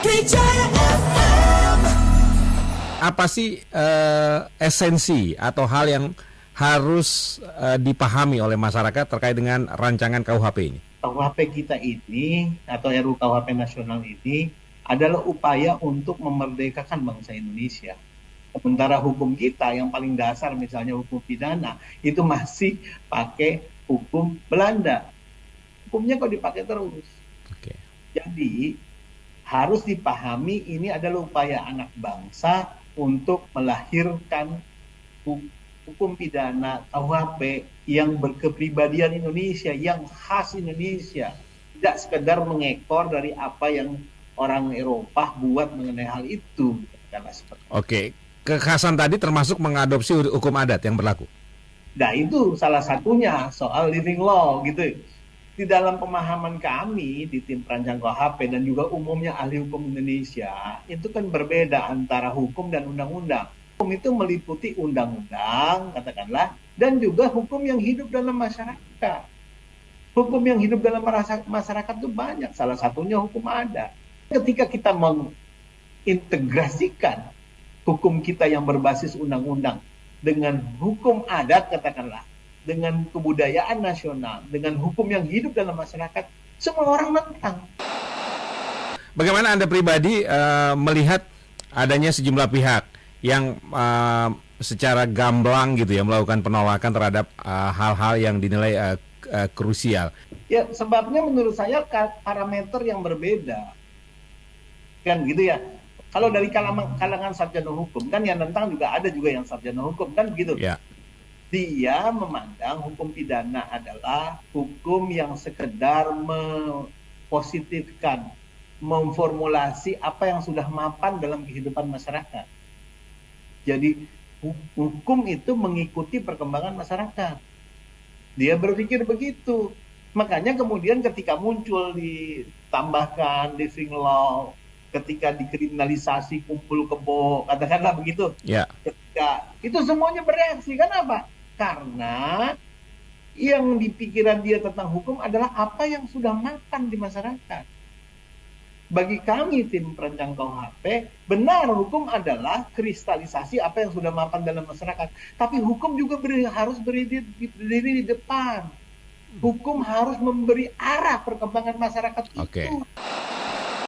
Trijaya FM. Apa sih esensi atau hal yang harus dipahami oleh masyarakat terkait dengan rancangan KUHP ini? KUHP kita ini atau RUU KUHP nasional ini adalah upaya untuk memerdekakan bangsa Indonesia. Sementara hukum kita yang paling dasar misalnya hukum pidana itu masih pakai hukum Belanda. Hukumnya kok dipakai terus. Oke. Jadi harus dipahami ini adalah upaya anak bangsa untuk melahirkan hukum pidana KUHP yang berkepribadian Indonesia, yang khas Indonesia. Tidak sekedar mengekor dari apa yang orang Eropa buat mengenai hal itu. Oke, kekhasan tadi termasuk mengadopsi hukum adat yang berlaku. Nah itu salah satunya soal living law gitu. Di dalam pemahaman kami di tim perancang KUHP dan juga umumnya ahli hukum Indonesia itu kan berbeda antara hukum dan undang-undang. Hukum itu meliputi undang-undang katakanlah dan juga hukum yang hidup dalam masyarakat. Hukum yang hidup dalam masyarakat itu banyak. Salah satunya hukum adat. Ketika kita mengintegrasikan hukum kita yang berbasis undang-undang dengan hukum adat katakanlah, dengan kebudayaan nasional, dengan hukum yang hidup dalam masyarakat, semua orang menang. Bagaimana Anda pribadi melihat adanya sejumlah pihak yang secara gamblang gitu ya melakukan penolakan terhadap hal-hal yang dinilai krusial? Ya, sebabnya menurut saya parameter yang berbeda. Kan gitu ya. Kalau dari kalangan sarjana hukum, kan yang tentang juga ada juga yang sarjana hukum, kan begitu. Ya. Dia memandang hukum pidana adalah hukum yang sekedar mempositifkan, memformulasi apa yang sudah mapan dalam kehidupan masyarakat. Jadi hukum itu mengikuti perkembangan masyarakat. Dia berpikir begitu. Makanya kemudian ketika muncul ditambahkan living law, ketika dikriminalisasi kumpul kebo, katakanlah begitu. Ya. Ketika itu semuanya bereaksi, kenapa? Karena yang di pikiran dia tentang hukum adalah apa yang sudah mapan di masyarakat. Bagi kami tim perancang KUHP, benar hukum adalah kristalisasi apa yang sudah mapan dalam masyarakat. Tapi hukum juga harus berdiri di depan. Hukum harus memberi arah perkembangan masyarakat itu.